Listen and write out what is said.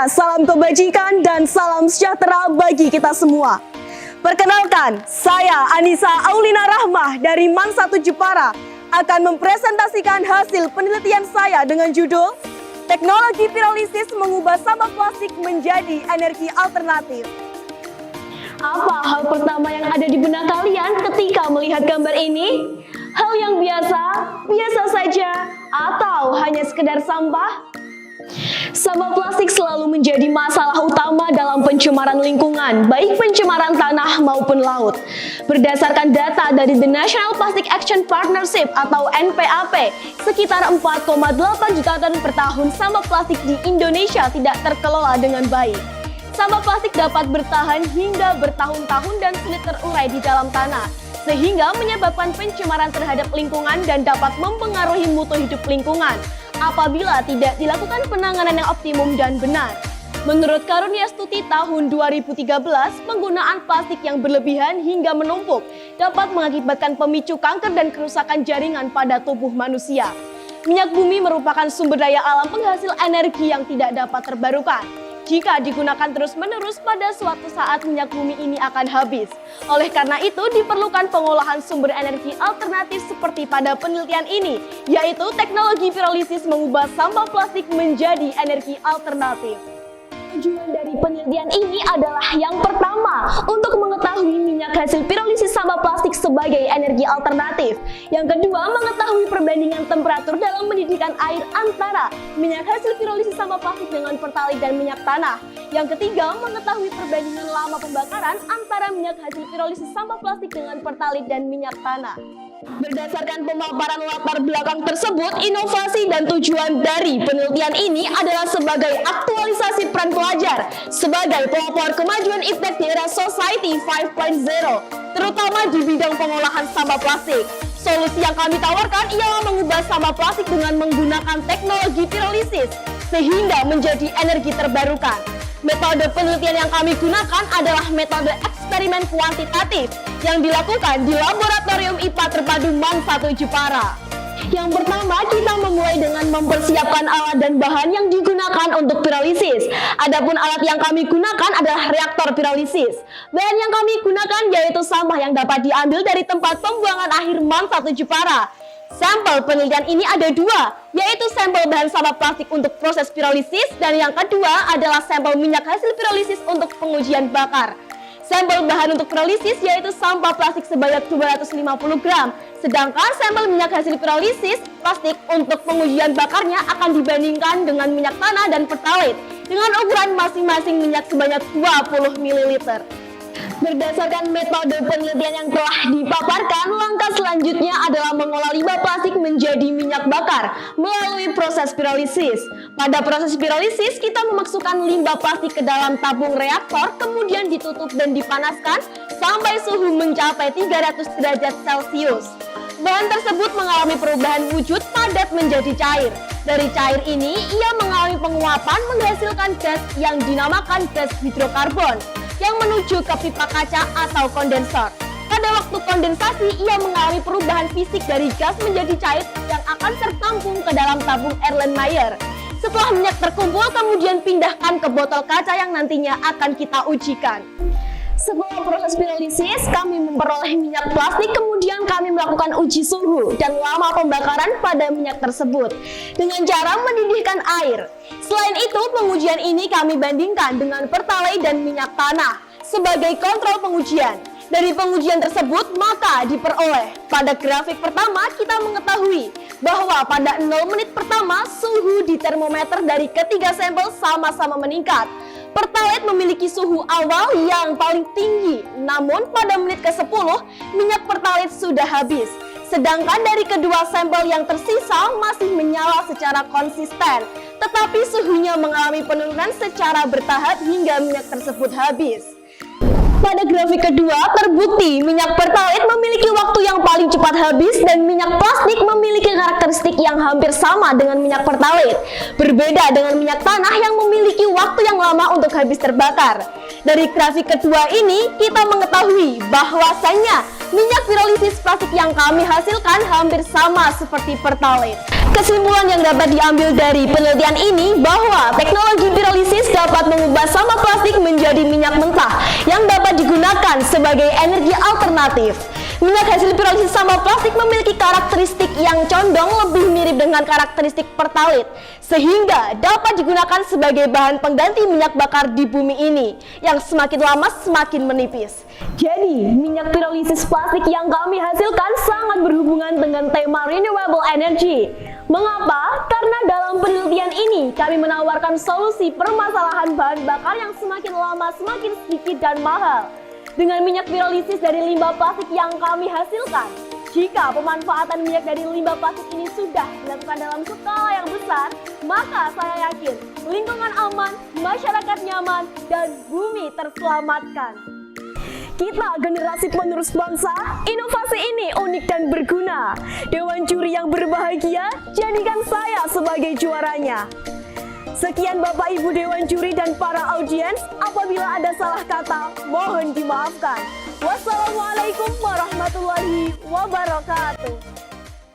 Indonesia, salam kebajikan dan salam sejahtera bagi kita semua. Perkenalkan, saya Anissa Aulina Rahmah dari MAN 1 Jepara akan mempresentasikan hasil penelitian saya dengan judul Teknologi Pirolisis mengubah sampah plastik menjadi energi alternatif. Apa hal pertama yang ada di benak kalian ketika melihat gambar ini? Hal yang biasa saja, atau hanya sekedar sampah? Sampah plastik selalu menjadi masalah utama dalam pencemaran lingkungan, baik pencemaran tanah maupun laut. Berdasarkan data dari The National Plastic Action Partnership atau NPAP, sekitar 4,8 juta ton per tahun sampah plastik di Indonesia tidak terkelola dengan baik. Sampah plastik dapat bertahan hingga bertahun-tahun dan sulit terurai di dalam tanah, sehingga menyebabkan pencemaran terhadap lingkungan dan dapat mempengaruhi mutu hidup lingkungan apabila tidak dilakukan penanganan yang optimum dan benar. Menurut Karunia Stuti tahun 2013, penggunaan plastik yang berlebihan hingga menumpuk dapat mengakibatkan pemicu kanker dan kerusakan jaringan pada tubuh manusia. Minyak bumi merupakan sumber daya alam penghasil energi yang tidak dapat terbarukan. Jika digunakan terus-menerus, pada suatu saat minyak bumi ini akan habis. Oleh karena itu, diperlukan pengolahan sumber energi alternatif seperti pada penelitian ini, yaitu teknologi pirolisis mengubah sampah plastik menjadi energi alternatif. Tujuan dari penelitian ini adalah yang pertama, untuk mengetahui minyak hasil pirolisis sampah plastik sebagai energi alternatif. Yang kedua, mengetahui perbandingan temperatur dalam mendidihkan air antara minyak hasil pirolisis sampah plastik dengan pertalit dan minyak tanah. Yang ketiga, mengetahui perbandingan lama pembakaran antara minyak hasil pirolisis sampah plastik dengan pertalit dan minyak tanah. Berdasarkan pemaparan latar belakang tersebut, inovasi dan tujuan dari penelitian ini adalah sebagai aktualisasi peran pelajar sebagai pelopor kemajuan iptek di era Society 5.0, terutama di bidang pengolahan sampah plastik. Solusi yang kami tawarkan ialah mengubah sampah plastik dengan menggunakan teknologi pirolisis sehingga menjadi energi terbarukan. Metode penelitian yang kami gunakan adalah metode eksperimen kuantitatif yang dilakukan di Laboratorium IPA Terpadu MAN 1 Jepara. Yang pertama, kita memulai dengan mempersiapkan alat dan bahan yang digunakan untuk pirolisis. Adapun alat yang kami gunakan adalah reaktor pirolisis. Bahan yang kami gunakan yaitu sampah yang dapat diambil dari tempat pembuangan akhir MAN 1 Jepara. Sampel penelitian ini ada dua, yaitu sampel bahan sampah plastik untuk proses pirolisis dan yang kedua adalah sampel minyak hasil pirolisis untuk pengujian bakar. Sampel bahan untuk pirolisis yaitu sampah plastik sebanyak 250 gram, sedangkan sampel minyak hasil pirolisis plastik untuk pengujian bakarnya akan dibandingkan dengan minyak tanah dan pertalit dengan ukuran masing-masing minyak sebanyak 20 ml. Berdasarkan metode penelitian yang telah dipaparkan, langkah selanjutnya adalah mengolah limbah plastik menjadi minyak bakar melalui proses pirolisis. Pada proses pirolisis, kita memasukkan limbah plastik ke dalam tabung reaktor, kemudian ditutup dan dipanaskan sampai suhu mencapai 300 derajat Celcius. Bahan tersebut mengalami perubahan wujud padat menjadi cair. Dari cair ini, ia mengalami penguapan menghasilkan gas yang dinamakan gas hidrokarbon yang menuju ke pipa kaca atau kondensor. Pada waktu kondensasi, ia mengalami perubahan fisik dari gas menjadi cair yang akan tertampung ke dalam tabung Erlenmeyer. Setelah minyak terkumpul, kemudian pindahkan ke botol kaca yang nantinya akan kita ujikan. Setelah proses pirolisis, kami memperoleh minyak plastik, kemudian kami melakukan uji suhu dan lama pembakaran pada minyak tersebut dengan cara mendidihkan air. Selain itu, pengujian ini kami bandingkan dengan pertalite dan minyak tanah sebagai kontrol pengujian. Dari pengujian tersebut, maka diperoleh pada grafik pertama kita mengetahui bahwa pada 0 menit pertama suhu di termometer dari ketiga sampel sama-sama meningkat. Pertalite memiliki suhu awal yang paling tinggi, namun pada menit ke-10 minyak pertalite sudah habis. Sedangkan dari kedua sampel yang tersisa masih menyala secara konsisten, tetapi suhunya mengalami penurunan secara bertahap hingga minyak tersebut habis. Pada grafik kedua, terbukti minyak pertalite memiliki waktu yang paling cepat habis dan minyak plastik memiliki karakteristik yang hampir sama dengan minyak pertalite. Berbeda dengan minyak tanah yang memiliki waktu yang lama untuk habis terbakar. Dari grafik kedua ini, kita mengetahui bahwasannya minyak pirolisis plastik yang kami hasilkan hampir sama seperti pertalite. Kesimpulan yang dapat diambil dari penelitian ini bahwa teknologi pirolisis dapat mengubah sampah plastik menjadi minyak mentah yang dapat digunakan sebagai energi alternatif. Minyak hasil pirolisis sampah plastik memiliki karakteristik yang condong lebih mirip dengan karakteristik pertalit, sehingga dapat digunakan sebagai bahan pengganti minyak bakar di bumi ini yang semakin lama semakin menipis. Jadi, minyak pirolisis plastik yang kami hasilkan sangat berhubungan dengan tema renewable energy. Mengapa? Karena dalam penelitian ini kami menawarkan solusi permasalahan bahan bakar yang semakin lama semakin sedikit dan mahal. Dengan minyak pirolisis dari limbah plastik yang kami hasilkan, jika pemanfaatan minyak dari limbah plastik ini sudah dilakukan dalam skala yang besar, maka saya yakin lingkungan aman, masyarakat nyaman, dan bumi terselamatkan. Kita generasi penerus bangsa, inovasi ini unik dan berguna. Dewan juri yang berbahagia, jadikan saya sebagai juaranya. Sekian Bapak Ibu Dewan Juri dan para audiens, apabila ada salah kata, mohon dimaafkan. Wassalamualaikum warahmatullahi wabarakatuh.